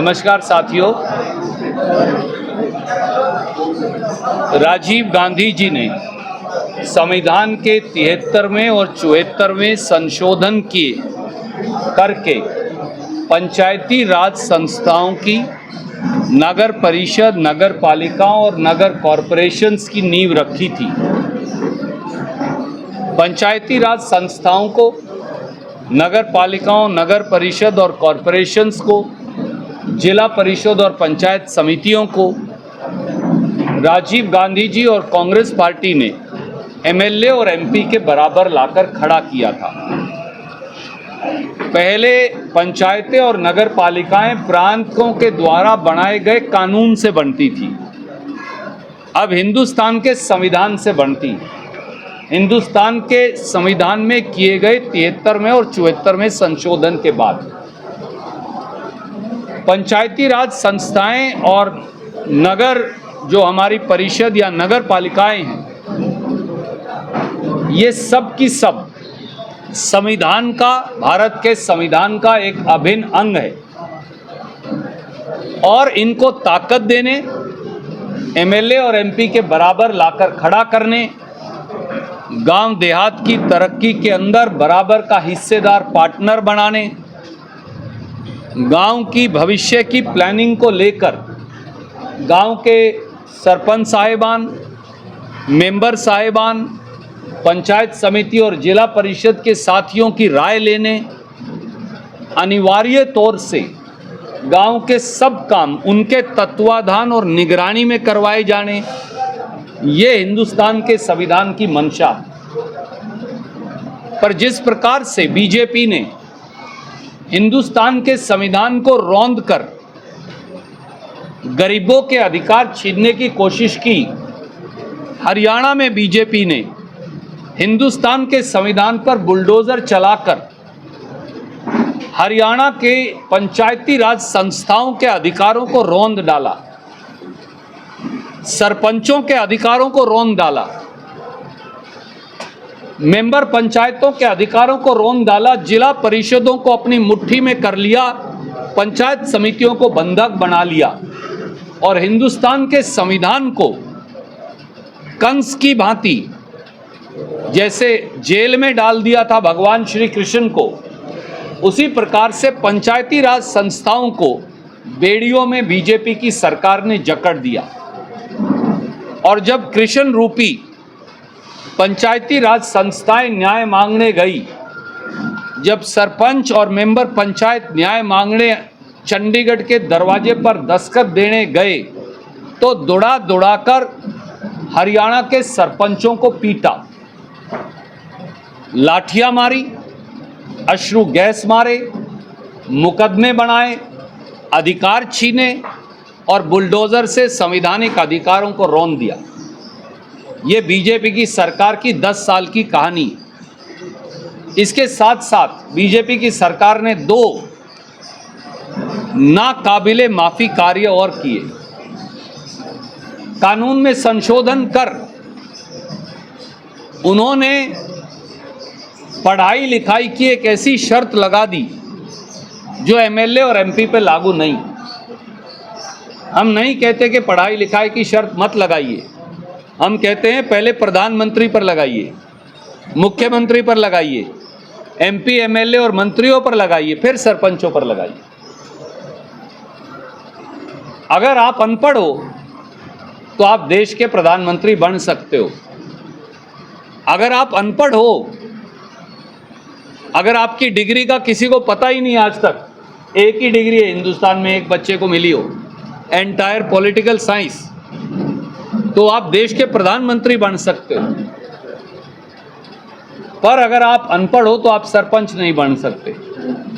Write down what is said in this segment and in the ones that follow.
नमस्कार साथियों, राजीव गांधी जी ने संविधान के 73वें और 74वें संशोधन किए करके पंचायती राज संस्थाओं की, नगर परिषद, नगर पालिकाओं और नगर कॉरपोरेशंस की नींव रखी थी। पंचायती राज संस्थाओं को, नगर पालिकाओं, नगर परिषद और कॉरपोरेशंस को, जिला परिषद और पंचायत समितियों को राजीव गांधी जी और कांग्रेस पार्टी ने एमएलए और एमपी के बराबर लाकर खड़ा किया था। पहले पंचायतें और नगर पालिकाएं प्रांतों के द्वारा बनाए गए कानून से बनती थी, अब हिंदुस्तान के संविधान से बनती। हिंदुस्तान के संविधान में किए गए 73वें और 74वें संशोधन के बाद पंचायती राज संस्थाएं और नगर जो हमारी परिषद या नगर पालिकाएं हैं, ये सब की सब संविधान का, भारत के संविधान का एक अभिन्न अंग है और इनको ताकत देने, एमएलए और एमपी के बराबर लाकर खड़ा करने, गांव देहात की तरक्की के अंदर बराबर का हिस्सेदार पार्टनर बनाने, गांव की भविष्य की प्लानिंग को लेकर गांव के सरपंच साहिबान, मेंबर साहिबान, पंचायत समिति और जिला परिषद के साथियों की राय लेने, अनिवार्य तौर से गांव के सब काम उनके तत्वाधान और निगरानी में करवाए जाने, ये हिंदुस्तान के संविधान की मंशा। पर जिस प्रकार से बीजेपी ने हिंदुस्तान के संविधान को रौंद कर गरीबों के अधिकार छीनने की कोशिश की, हरियाणा में बीजेपी ने हिंदुस्तान के संविधान पर बुलडोजर चलाकर हरियाणा के पंचायती राज संस्थाओं के अधिकारों को रौंद डाला, सरपंचों के अधिकारों को रौंद डाला, मेंबर पंचायतों के अधिकारों को रौंद डाला, जिला परिषदों को अपनी मुट्ठी में कर लिया, पंचायत समितियों को बंधक बना लिया और हिंदुस्तान के संविधान को कंस की भांति जैसे जेल में डाल दिया था भगवान श्री कृष्ण को, उसी प्रकार से पंचायती राज संस्थाओं को बेड़ियों में बीजेपी की सरकार ने जकड़ दिया। और जब कृष्ण रूपी पंचायती राज संस्थाएं न्याय मांगने गई, जब सरपंच और मेंबर पंचायत न्याय मांगने चंडीगढ़ के दरवाजे पर दस्तखत देने गए, तो दौड़ा दौड़ाकर हरियाणा के सरपंचों को पीटा, लाठियां मारी, अश्रु गैस मारे, मुकदमे बनाए, अधिकार छीने और बुलडोजर से संवैधानिक अधिकारों को रौंद दिया। ये बीजेपी की सरकार की 10 साल की कहानी। इसके साथ साथ बीजेपी की सरकार ने 2 नाकाबिले माफी कार्य और किए। कानून में संशोधन कर उन्होंने पढ़ाई लिखाई की एक ऐसी शर्त लगा दी जो एमएलए और एमपी पे लागू नहीं। हम नहीं कहते कि पढ़ाई लिखाई की शर्त मत लगाइए, हम कहते हैं पहले प्रधानमंत्री पर लगाइए, मुख्यमंत्री पर लगाइए, एमपी, एमएलए और मंत्रियों पर लगाइए, फिर सरपंचों पर लगाइए। अगर आप अनपढ़ हो तो आप देश के प्रधानमंत्री बन सकते हो। अगर आप अनपढ़ हो, अगर आपकी डिग्री का किसी को पता ही नहीं, आज तक एक ही डिग्री है हिंदुस्तान में, एक बच्चे को मिली हो, एंटायर पॉलिटिकल साइंस, तो आप देश के प्रधानमंत्री बन सकते हो। पर अगर आप अनपढ़ हो तो आप सरपंच नहीं बन सकते,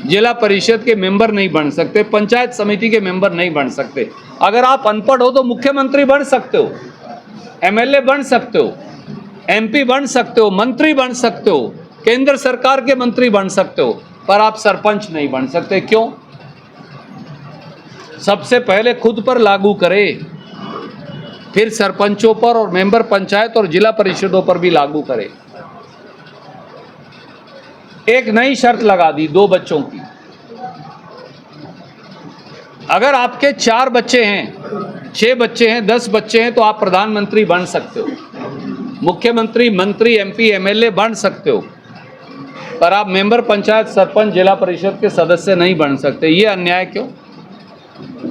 जिला परिषद के मेंबर नहीं बन सकते, पंचायत समिति के मेंबर नहीं बन सकते। अगर आप अनपढ़ हो तो मुख्यमंत्री बन सकते हो, एमएलए बन सकते हो, एमपी बन सकते हो, मंत्री बन सकते हो, केंद्र सरकार के मंत्री बन सकते हो, पर आप सरपंच नहीं बन सकते। क्यों? सबसे पहले खुद पर लागू करें, फिर सरपंचों पर और मेंबर पंचायत और जिला परिषदों पर भी लागू करें। एक नई शर्त लगा दी 2 बच्चों की, अगर आपके 4 बच्चे हैं, 6 बच्चे हैं, 10 बच्चे हैं तो आप प्रधानमंत्री बन सकते हो, मुख्यमंत्री, मंत्री, एमपी, एमएलए बन सकते हो, पर आप मेंबर पंचायत, सरपंच, जिला परिषद के सदस्य नहीं बन सकते। ये अन्याय क्यों?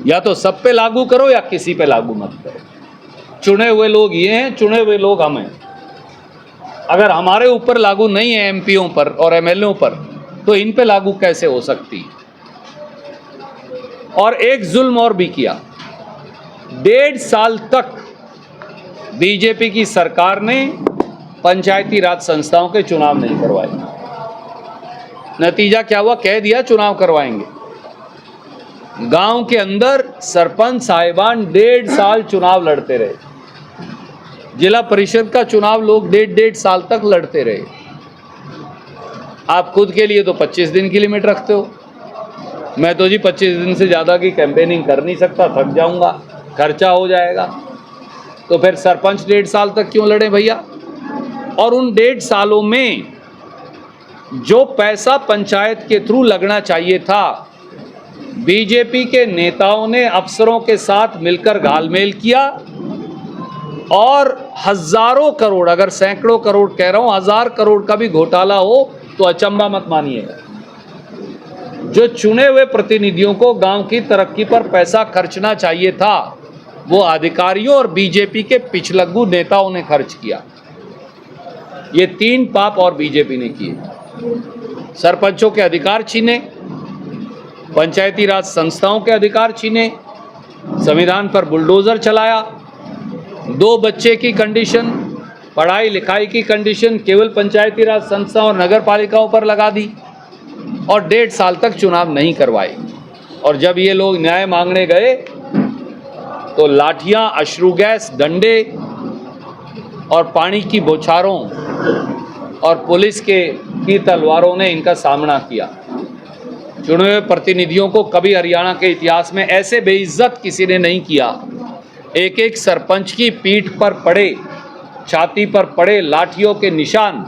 या तो सब पे लागू करो या किसी पे लागू मत करो। चुने हुए लोग ये हैं, चुने हुए लोग हम हैं। अगर हमारे ऊपर लागू नहीं है, एमपीओं पर और एमएलएओं पर, तो इन पे लागू कैसे हो सकती है? और एक जुल्म और भी किया। 1.5 साल तक बीजेपी की सरकार ने पंचायती राज संस्थाओं के चुनाव नहीं करवाए। नतीजा क्या हुआ? कह दिया चुनाव करवाएंगे। गांव के अंदर सरपंच साहिबान 1.5 साल चुनाव लड़ते रहे। जिला परिषद का चुनाव लोग 1.5 साल तक लड़ते रहे। आप खुद के लिए तो 25 दिन की लिमिट रखते हो। मैं तो जी 25 दिन से ज़्यादा की कैंपेनिंग कर नहीं सकता, थक जाऊंगा, खर्चा हो जाएगा। तो फिर सरपंच 1.5 साल तक क्यों लड़े भैया? और उन 1.5 सालों में जो पैसा पंचायत के थ्रू लगना चाहिए था, बीजेपी के नेताओं ने अफसरों के साथ मिलकर घालमेल किया और हजारों करोड़, अगर सैकड़ों करोड़ कह रहा हूं, 1000 करोड़ का भी घोटाला हो तो अचंभा मत मानिएगा। जो चुने हुए प्रतिनिधियों को गांव की तरक्की पर पैसा खर्चना चाहिए था, वो अधिकारियों और बीजेपी के पिछलग्गू नेताओं ने खर्च किया। ये 3 पाप और बीजेपी ने किए। सरपंचों के अधिकार छीने, पंचायती राज संस्थाओं के अधिकार छीने, संविधान पर बुलडोजर चलाया, 2 बच्चे की कंडीशन, पढ़ाई लिखाई की कंडीशन केवल पंचायती राज संस्थाओं और नगर पालिकाओं पर लगा दी और 1.5 साल तक चुनाव नहीं करवाए। और जब ये लोग न्याय मांगने गए तो लाठियां, अश्रु गैस, डंडे और पानी की बौछारों और पुलिस की तलवारों ने इनका सामना किया। चुने हुए प्रतिनिधियों को कभी हरियाणा के इतिहास में ऐसे बेइज्जत किसी ने नहीं किया। एक एक सरपंच की पीठ पर पड़े, छाती पर पड़े लाठियों के निशान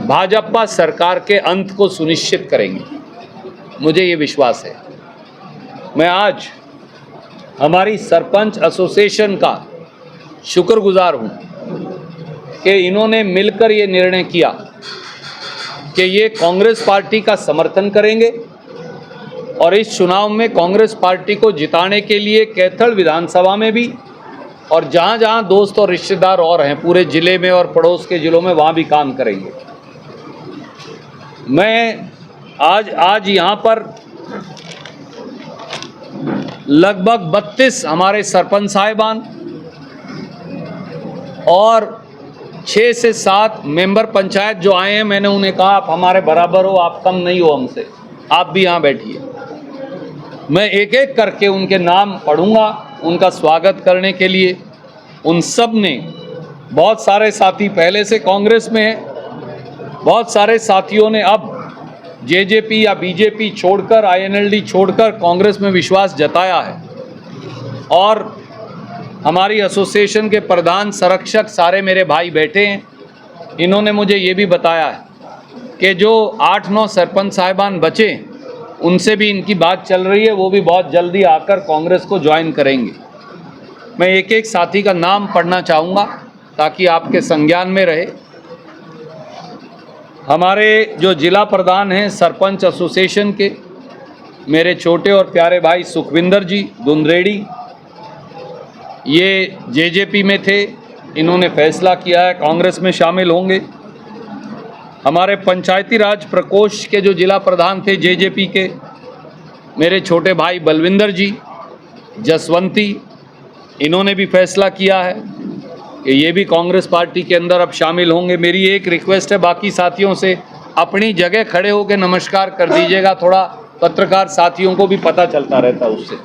भाजपा सरकार के अंत को सुनिश्चित करेंगे, मुझे ये विश्वास है। मैं आज हमारी सरपंच एसोसिएशन का शुक्रगुजार हूँ कि इन्होंने मिलकर ये निर्णय किया कि ये कांग्रेस पार्टी का समर्थन करेंगे और इस चुनाव में कांग्रेस पार्टी को जिताने के लिए कैथल विधानसभा में भी और जहाँ जहाँ दोस्त और रिश्तेदार और हैं पूरे ज़िले में और पड़ोस के ज़िलों में, वहाँ भी काम करेंगे। मैं आज यहाँ पर लगभग 32 हमारे सरपंच साहिबान और 6 से 7 मेंबर पंचायत जो आए हैं, मैंने उन्हें कहा आप हमारे बराबर हो, आप कम नहीं हो हमसे, आप भी यहाँ बैठिए। मैं एक एक करके उनके नाम पढ़ूंगा उनका स्वागत करने के लिए। उन सब ने, बहुत सारे साथी पहले से कांग्रेस में हैं, बहुत सारे साथियों ने अब जेजेपी या बीजेपी छोड़कर, आईएनएलडी छोड़कर कांग्रेस में विश्वास जताया है। और हमारी एसोसिएशन के प्रधान संरक्षक सारे मेरे भाई बैठे हैं। इन्होंने मुझे ये भी बताया है कि जो 8-9 सरपंच साहिबान बचे, उनसे भी इनकी बात चल रही है, वो भी बहुत जल्दी आकर कांग्रेस को ज्वाइन करेंगे। मैं एक एक साथी का नाम पढ़ना चाहूँगा ताकि आपके संज्ञान में रहे। हमारे जो जिला प्रधान हैं सरपंच एसोसिएशन के, मेरे छोटे और प्यारे भाई सुखविंदर जी दुंदरेड़ी, ये जेजेपी में थे, इन्होंने फैसला किया है कांग्रेस में शामिल होंगे। हमारे पंचायती राज प्रकोष्ठ के जो जिला प्रधान थे जेजेपी के, मेरे छोटे भाई बलविंदर जी जसवंती, इन्होंने भी फैसला किया है कि ये भी कांग्रेस पार्टी के अंदर अब शामिल होंगे। मेरी एक रिक्वेस्ट है बाकी साथियों से, अपनी जगह खड़े होकर नमस्कार कर दीजिएगा, थोड़ा पत्रकार साथियों को भी पता चलता रहता उससे।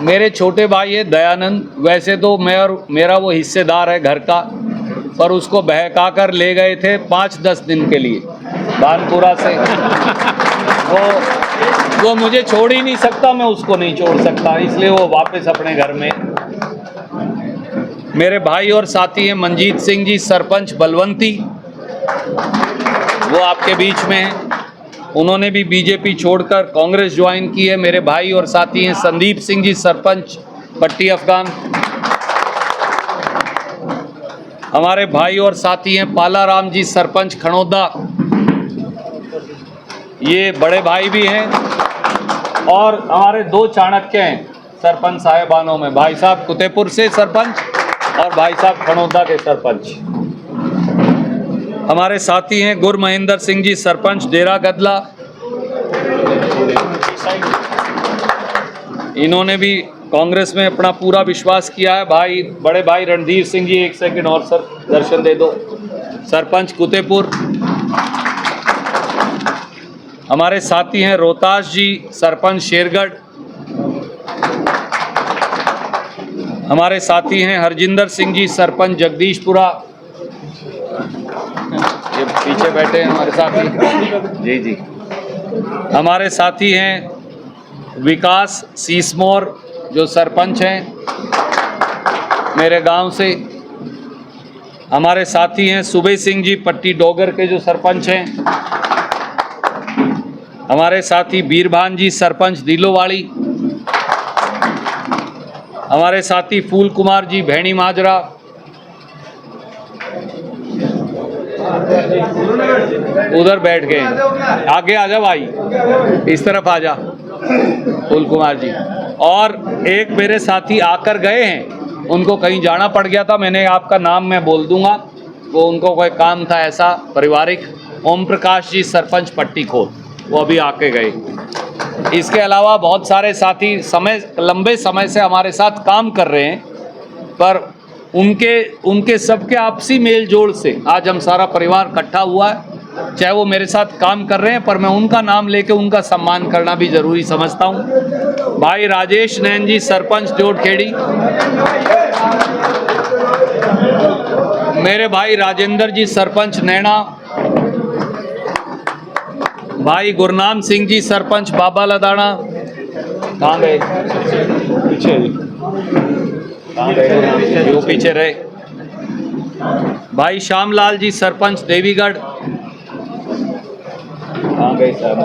मेरे छोटे भाई है दयानंद, वैसे तो मैं और मेरा वो हिस्सेदार है घर का, पर उसको बहका कर ले गए थे 5-10 दिन के लिए बानपुरा से। वो मुझे छोड़ ही नहीं सकता, मैं उसको नहीं छोड़ सकता, इसलिए वो वापस अपने घर में। मेरे भाई और साथी हैं मनजीत सिंह जी सरपंच बलवंती, वो आपके बीच में हैं। उन्होंने भी बीजेपी छोड़कर कांग्रेस ज्वाइन की है। मेरे भाई और साथी हैं संदीप सिंह जी सरपंच पट्टी अफगान। हमारे भाई और साथी हैं पाला राम जी सरपंच खड़ौदा, ये बड़े भाई भी हैं। और हमारे दो चाणक्य हैं सरपंच साहेबानों में, भाई साहब कुतेपुर से सरपंच और भाई साहब खड़ौदा के सरपंच। हमारे साथी हैं गुर महेंद्र सिंह जी सरपंच डेरा गदला, इन्होंने भी कांग्रेस में अपना पूरा विश्वास किया है। भाई बड़े भाई रणधीर सिंह जी, एक सेकंड और सर दर्शन दे दो, सरपंच कुतेपुर। हमारे साथी हैं रोहतास जी सरपंच शेरगढ़। हमारे साथी हैं हरजिंदर सिंह जी सरपंच जगदीशपुरा, ये पीछे बैठे हैं हमारे साथी जी जी। हमारे साथी हैं विकास सीसमोर जो सरपंच हैं मेरे गांव से। हमारे साथी हैं सुबे सिंह जी पट्टी डोगर के जो सरपंच हैं। हमारे साथी बीरभान जी सरपंच दिलोवाड़ी। हमारे साथी फूल कुमार जी भैणी माजरा। उधर बैठ गए, आगे आ जा भाई, इस तरफ आ जा फूल कुमार जी। और एक मेरे साथी आकर गए हैं, उनको कहीं जाना पड़ गया था, मैंने आपका नाम मैं बोल दूंगा, वो उनको कोई काम था ऐसा पारिवारिक। ओम प्रकाश जी सरपंच पट्टी खोद, वो अभी आके गए। इसके अलावा बहुत सारे साथी लंबे समय से हमारे साथ काम कर रहे हैं, पर उनके सबके आपसी मेल जोड़ से आज हम सारा परिवार इकट्ठा हुआ है। चाहे वो मेरे साथ काम कर रहे हैं, पर मैं उनका नाम लेके उनका सम्मान करना भी जरूरी समझता हूँ। भाई राजेश नैन जी सरपंच जोटखेड़ी, मेरे भाई राजेंद्र जी सरपंच नैना, भाई गुरनाम सिंह जी सरपंच बाबा लदाना। कहाँ गए? पीछे वो पीछे रहे। भाई श्यामलाल जी सरपंच देवीगढ़। कहाँ गए साहब?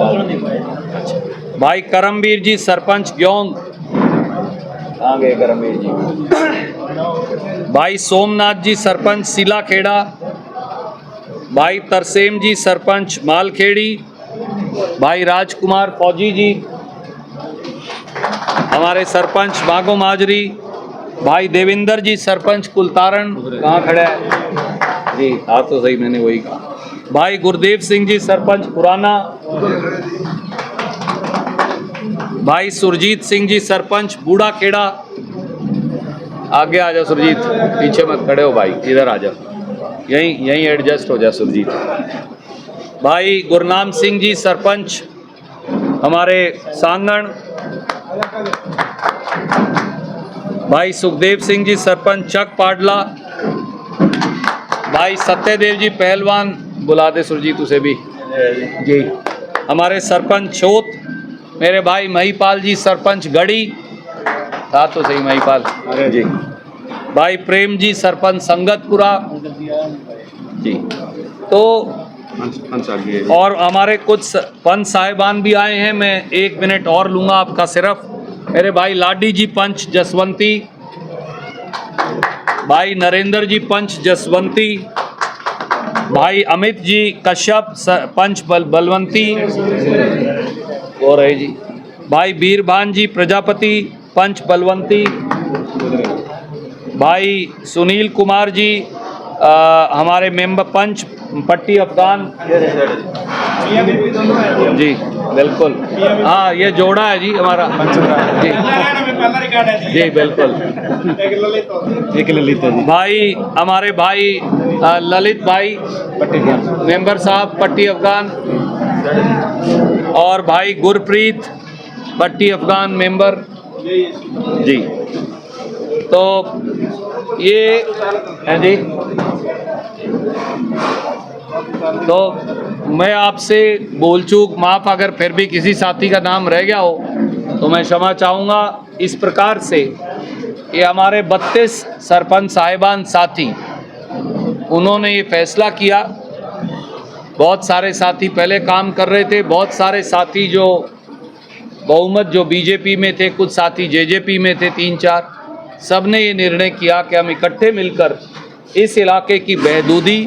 भाई करमवीर जी सरपंच ग्योंग। कहाँ गए करमवीर जी? भाई सोमनाथ जी सरपंच सिलाखेड़ा। भाई तरसेम जी सरपंच मालखेड़ी। भाई राजकुमार फौजी जी हमारे सरपंच बागो माजरी। भाई देविंदर जी सरपंच कुलतारण, कहाँ खड़ा है जी? हाँ तो सही, मैंने वही कहा। भाई गुरदेव सिंह जी सरपंच पुराना। भाई सुरजीत सिंह जी सरपंच बूढ़ा खेड़ा। आगे आ जाओ सुरजीत, पीछे मत खड़े हो भाई, इधर आ जाओ, यहीं एडजस्ट हो जा सुरजीत। भाई गुरनाम सिंह जी सरपंच हमारे सांगण। भाई सुखदेव सिंह जी सरपंच चक पाडला। भाई सत्यदेव जी पहलवान, बुला दे सुरजीत उसे भी जी। हमारे सरपंच छोत, मेरे भाई महिपाल जी सरपंच गढ़ी। था तो सही महिपाल जी। भाई प्रेम जी सरपंच संगतपुरा जी। तो और हमारे कुछ पंच साहिबान भी आए हैं, मैं 1 मिनट और लूँगा आपका सिर्फ। मेरे भाई लाडी जी पंच जसवंती, भाई नरेंद्र जी पंच जसवंती, भाई अमित जी कश्यप पंच बलवंती हो रहे जी, भाई बीरभान जी प्रजापति पंच बलवंती, भाई सुनील कुमार जी हमारे मेंबर पंच पट्टी अफगान जी। बिल्कुल, हाँ ये जोड़ा है जी हमारा जी जी बिल्कुल। एक ललित जी, भाई हमारे भाई ललित भाई पट्टी मेंबर साहब पट्टी अफगान, और भाई गुरप्रीत पट्टी अफगान मेंबर जी। तो ये है जी। तो मैं आपसे बोल चूक माफ़, अगर फिर भी किसी साथी का नाम रह गया हो तो मैं क्षमा चाहूँगा। इस प्रकार से ये हमारे 32 सरपंच साहिबान साथी, उन्होंने ये फैसला किया बहुत सारे साथी पहले काम कर रहे थे, बहुत सारे साथी जो बहुमत जो बीजेपी में थे, कुछ साथी जेजेपी में थे, 3-4, सब ने ये निर्णय किया कि हम इकट्ठे मिलकर इस इलाके की बहबूदी,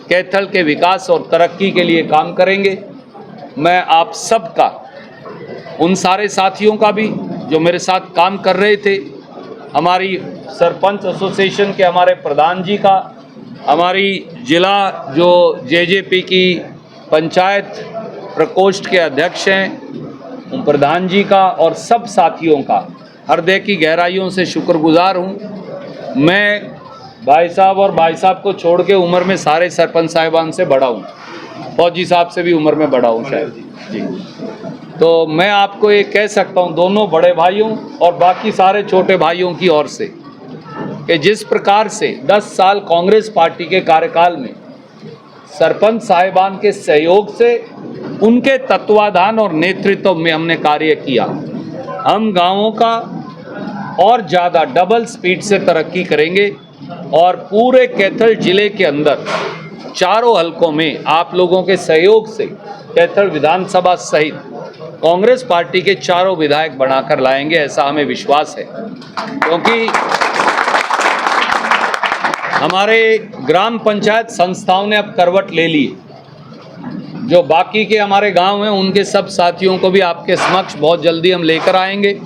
कैथल के विकास और तरक्की के लिए काम करेंगे। मैं आप सबका, उन सारे साथियों का भी जो मेरे साथ काम कर रहे थे, हमारी सरपंच एसोसिएशन के हमारे प्रधान जी का, हमारी जिला जो जेजेपी की पंचायत प्रकोष्ठ के अध्यक्ष हैं उन प्रधान जी का, और सब साथियों का हृदय की गहराइयों से शुक्रगुजार हूँ। मैं भाई साहब और भाई साहब को छोड़ के उम्र में सारे सरपंच साहिबान से बड़ा हूँ, फौजी साहब से भी उम्र में बड़ा हूँ शायद जी। तो मैं आपको ये कह सकता हूँ दोनों बड़े भाइयों और बाकी सारे छोटे भाइयों की ओर से कि जिस प्रकार से 10 साल कांग्रेस पार्टी के कार्यकाल में सरपंच साहिबान के सहयोग से, उनके तत्वाधान और नेतृत्व में हमने कार्य किया, हम गांवों का और ज़्यादा डबल स्पीड से तरक्की करेंगे और पूरे कैथल जिले के अंदर चारों हलकों में आप लोगों के सहयोग से कैथल विधानसभा सहित कांग्रेस पार्टी के चारों विधायक बनाकर लाएंगे, ऐसा हमें विश्वास है। क्योंकि हमारे ग्राम पंचायत संस्थाओं ने अब करवट ले ली, जो बाकी के हमारे गांव हैं उनके सब साथियों को भी आपके समक्ष बहुत जल्दी हम लेकर आएंगे।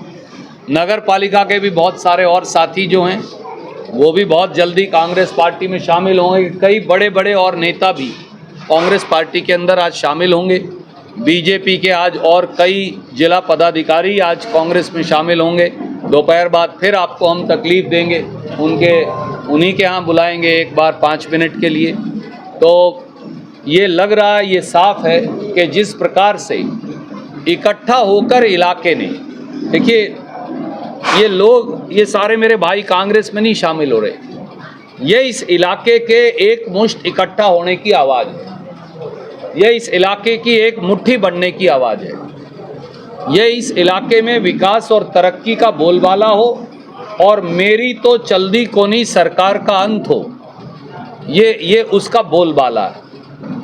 नगर पालिका के भी बहुत सारे और साथी जो हैं वो भी बहुत जल्दी कांग्रेस पार्टी में शामिल होंगे। कई बड़े बड़े और नेता भी कांग्रेस पार्टी के अंदर आज शामिल होंगे। बीजेपी के आज और कई जिला पदाधिकारी आज कांग्रेस में शामिल होंगे। दोपहर बाद फिर आपको हम तकलीफ़ देंगे, उन्हीं के यहाँ बुलाएंगे एक बार 5 मिनट के लिए। तो ये लग रहा है, ये साफ है कि जिस प्रकार से इकट्ठा होकर इलाके ने, देखिए ये लोग, ये सारे मेरे भाई कांग्रेस में नहीं शामिल हो रहे, ये इस इलाके के एक मुश्त इकट्ठा होने की आवाज़ है, ये इस इलाके की एक मुट्ठी बनने की आवाज़ है, ये इस इलाके में विकास और तरक्की का बोलबाला हो और मेरी तो चल्दी कोनी सरकार का अंत हो, ये उसका बोलबाला है।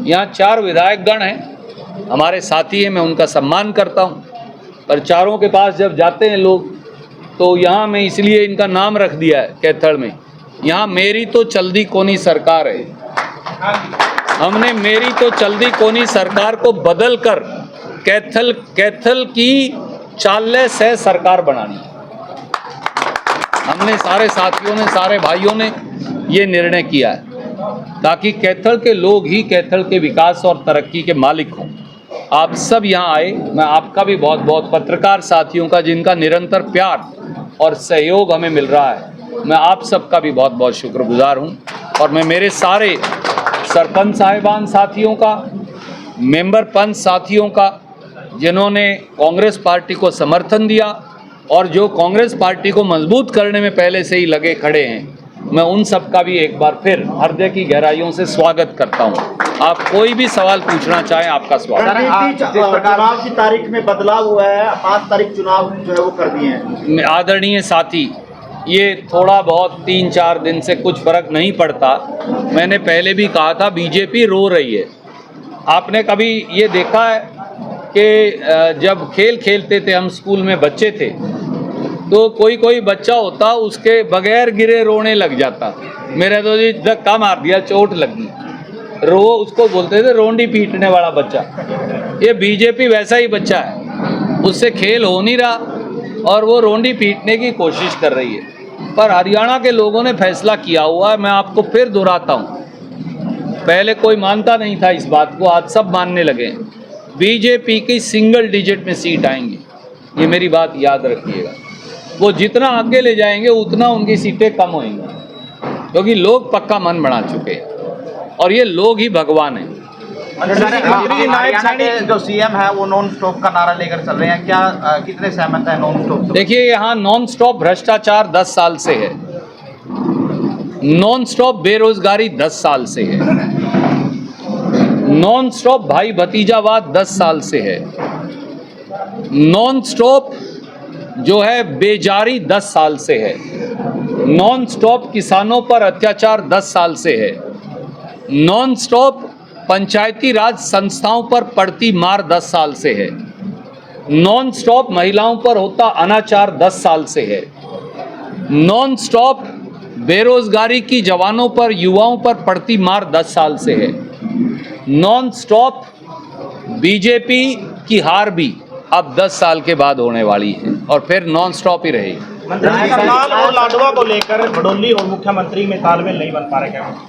यहाँ 4 विधायकगण हैं, हमारे साथी हैं, मैं उनका सम्मान करता हूँ, पर चारों के पास जब जाते हैं लोग तो यहाँ मैं इसलिए इनका नाम रख दिया है कैथल में, यहाँ मेरी तो चल्दी कोनी सरकार है। हमने मेरी तो चल्दी कोनी सरकार को बदल कर कैथल की चाले से सरकार बनानी है। हमने सारे साथियों ने, सारे भाइयों ने ये निर्णय किया है ताकि कैथल के लोग ही कैथल के विकास और तरक्की के मालिक हों। आप सब यहाँ आए, मैं आपका भी बहुत बहुत, पत्रकार साथियों का जिनका निरंतर प्यार और सहयोग हमें मिल रहा है, मैं आप सबका भी बहुत बहुत शुक्रगुजार हूँ। और मैं मेरे सारे सरपंच साहिबान साथियों का, मेंबर पंच साथियों का, जिन्होंने कांग्रेस पार्टी को समर्थन दिया और जो कांग्रेस पार्टी को मजबूत करने में पहले से ही लगे खड़े हैं, मैं उन सब का भी एक बार फिर हृदय की गहराइयों से स्वागत करता हूं। आप कोई भी सवाल पूछना चाहें, आपका स्वागत। चुनाव की तारीख में बदलाव हुआ है, 5 तारीख चुनाव जो है वो कर दिए हैं। आदरणीय साथी, ये थोड़ा बहुत 3-4 दिन से कुछ फर्क नहीं पड़ता। मैंने पहले भी कहा था बीजेपी रो रही है। आपने कभी ये देखा है कि जब खेल खेलते थे हम स्कूल में, बच्चे थे, तो कोई बच्चा होता उसके बगैर गिरे रोने लग जाता, मेरे तो जी धक्का मार दिया, चोट लगी, उसको बोलते थे रोंडी पीटने वाला बच्चा। ये बीजेपी वैसा ही बच्चा है, उससे खेल हो नहीं रहा और वो रोंडी पीटने की कोशिश कर रही है। पर हरियाणा के लोगों ने फैसला किया हुआ है, मैं आपको फिर दोहराता हूँ, पहले कोई मानता नहीं था इस बात को, आज सब मानने लगे। बीजेपी की सिंगल डिजिट में सीट आएंगी, ये मेरी बात याद रखिएगा। वो जितना आगे ले जाएंगे उतना उनकी सीटें कम होंगी, क्योंकि लोग पक्का मन बना चुके हैं और ये लोग ही भगवान हैं। हरियाणा के जो सीएम है वो नॉन स्टॉप का नारा लेकर चल रहे हैं, क्या कितने सहमत है नॉन स्टॉप? देखिए, यहाँ नॉन स्टॉप भ्रष्टाचार 10 साल से है, नॉन स्टॉप बेरोजगारी 10 साल से है, नॉन स्टॉप भाई भतीजावाद 10 साल से है, नॉन स्टॉप जो है बेजारी 10 साल से है, नॉन स्टॉप किसानों पर अत्याचार 10 साल से है, नॉन स्टॉप पंचायती राज संस्थाओं पर पड़ती मार 10 साल से है। नॉन स्टॉप महिलाओं पर होता अनाचार 10 साल से है। नॉन स्टॉप बेरोजगारी की जवानों पर, युवाओं पर पड़ती मार 10 साल से है। नॉन स्टॉप बीजेपी की हार भी अब 10 साल के बाद होने वाली है और फिर नॉन स्टॉप ही रहेगी। करनाल और लाडवा को लेकर भड़ोली और मुख्यमंत्री में तालमेल नहीं बन पा रहा, क्या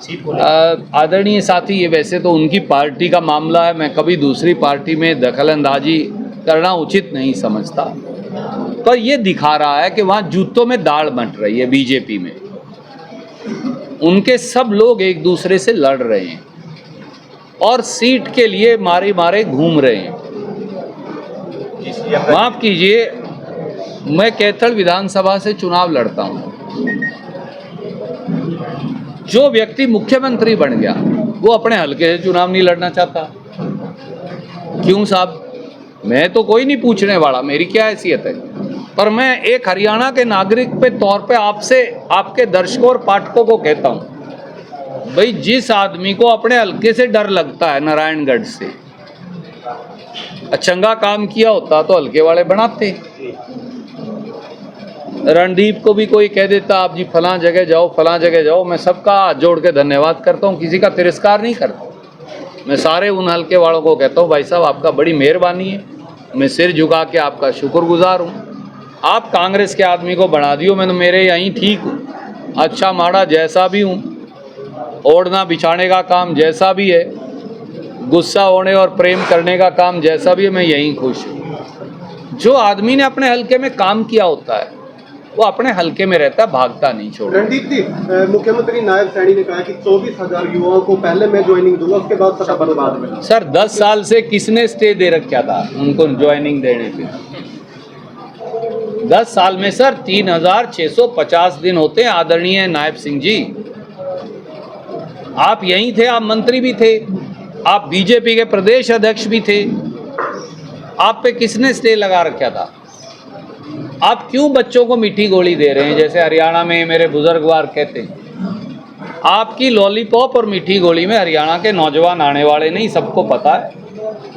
सीट को लेकर? आदरणीय साथी, ये वैसे तो उनकी पार्टी का मामला है। मैं कभी दूसरी पार्टी में दखलंदाजी करना उचित नहीं समझता, पर ये दिखा रहा है कि वहाँ जूतों में दाढ़ बंट रही है। बीजेपी में उनके सब लोग एक दूसरे से लड़ रहे हैं और सीट के लिए मारे मारे घूम रहे हैं। माफ कीजिए, मैं कैथल विधानसभा से चुनाव लड़ता हूं। जो व्यक्ति मुख्यमंत्री बन गया वो अपने हलके से चुनाव नहीं लड़ना चाहता। क्यों साहब? मैं तो कोई नहीं पूछने वाला, मेरी क्या हैसियत है, पर मैं एक हरियाणा के नागरिक पे तौर पे आपसे, आपके दर्शकों और पाठकों को कहता हूं, भाई जिस आदमी को अपने हलके से डर लगता है, नारायणगढ़ से चंगा काम किया होता तो हल्के वाले बनाते। रणदीप को भी कोई कह देता आप जी फलां जगह जाओ, फलां जगह जाओ, मैं सबका हाथ जोड़ के धन्यवाद करता हूँ, किसी का तिरस्कार नहीं करता। मैं सारे उन हल्के वालों को कहता हूँ भाई साहब आपका बड़ी मेहरबानी है, मैं सिर झुका के आपका शुक्रगुजार हूँ। आप कांग्रेस के आदमी को बढ़ा दियो, मैं तो मेरे यहीं ठीक हूँ, अच्छा माड़ा जैसा भी हूँ, ओढ़ना बिछाने का काम जैसा भी है, गुस्सा होने और प्रेम करने का काम जैसा भी है, मैं यहीं खुश हूँ। जो आदमी ने अपने हलके में काम किया होता है वो अपने हलके में रहता है, भागता नहीं छोड़ता। रणदीप जी, मुख्यमंत्री नायब सैनी ने कहा कि 24,000 युवाओं को पहले मैं ज्वाइनिंग दूंगा, उसके बाद सत्ता बर्बाद में। सर 10 साल से किसने स्टे दे रखा था उनको ज्वाइनिंग देने पे? 10 साल में सर 3,650 दिन होते हैं। आदरणीय नायब सिंह जी, आप यहीं थे, आप मंत्री भी थे, आप बीजेपी के प्रदेश अध्यक्ष भी थे, आप पे किसने स्टे लगा रखा था? आप क्यों बच्चों को मीठी गोली दे रहे हैं? जैसे हरियाणा में मेरे बुजुर्गवार कहते हैं, आपकी लॉलीपॉप और मीठी गोली में हरियाणा के नौजवान आने वाले नहीं, सबको पता है।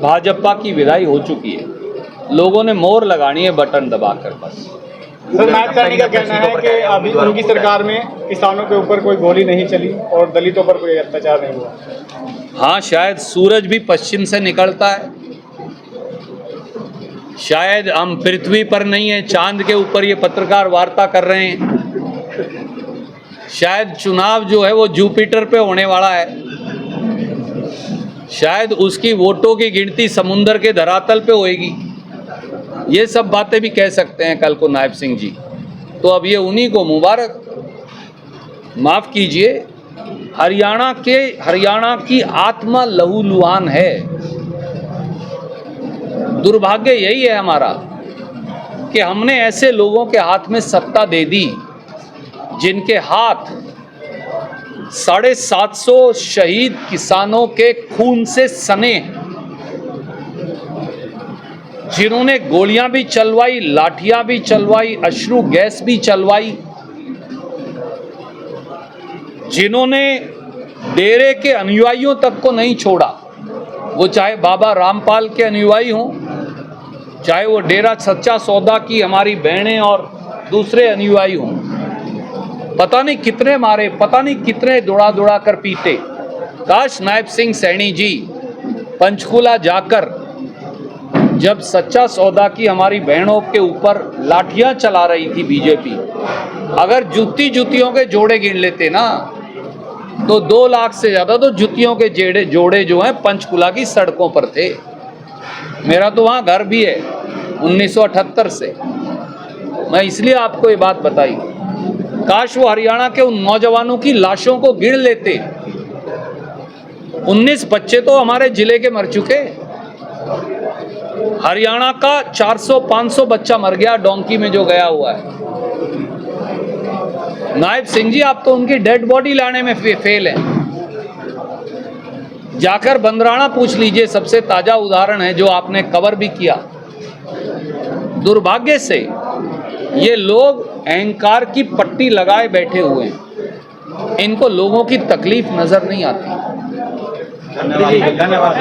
भाजपा की विदाई हो चुकी है, लोगों ने मोहर लगानी है बटन दबाकर बस। सर नायब सैनी का कहना है कि अभी उनकी सरकार में किसानों के ऊपर कोई गोली नहीं चली और दलितों पर कोई अत्याचार नहीं हुआ। हाँ, शायद सूरज भी पश्चिम से निकलता है, शायद हम पृथ्वी पर नहीं है, चांद के ऊपर ये पत्रकार वार्ता कर रहे हैं, शायद चुनाव जो है वो जुपिटर पे होने वाला है, शायद उसकी वोटों की गिनती समुंदर के धरातल पे होएगी। ये सब बातें भी कह सकते हैं कल को नायब सिंह जी, तो अब ये उन्हीं को मुबारक। माफ कीजिए, हरियाणा की आत्मा लहूलुहान है। दुर्भाग्य यही है हमारा कि हमने ऐसे लोगों के हाथ में सत्ता दे दी जिनके हाथ 750 शहीद किसानों के खून से सने, जिन्होंने गोलियां भी चलवाई, लाठियां भी चलवाई, अश्रु गैस भी चलवाई, जिन्होंने डेरे के अनुयायियों तक को नहीं छोड़ा, वो चाहे बाबा रामपाल के अनुयायी हों, चाहे वो डेरा सच्चा सौदा की हमारी बहनें और दूसरे अनुयायी हों। पता नहीं कितने मारे, पता नहीं कितने दौड़ा दौड़ा कर पीटे। काश नायब सिंह सैनी जी पंचकुला जाकर जब सच्चा सौदा की हमारी बहनों के ऊपर लाठियां चला रही थी बीजेपी, अगर जुतियों के जोड़े गिन लेते ना तो 2 लाख से ज़्यादा तो जुतियों के जोड़े जो हैं पंचकुला की सड़कों पर थे। मेरा तो वहाँ घर भी है 1978 से। मैं इसलिए आपको ये बात बताई, काश वो हरियाणा के उन नौजवानों की लाशों को गिन लेते। 19 बच्चे तो हमारे जिले के मर चुके। हरियाणा का 400-500 बच्चा मर गया डोंकी में जो गया हुआ है। नायब सिंह जी, आप तो उनकी डेड बॉडी लाने में फेल हैं। जाकर बंदराना पूछ लीजिए, सबसे ताजा उदाहरण है जो आपने कवर भी किया। दुर्भाग्य से ये लोग अहंकार की पट्टी लगाए बैठे हुए हैं, इनको लोगों की तकलीफ नजर नहीं आती। धन्यवाद।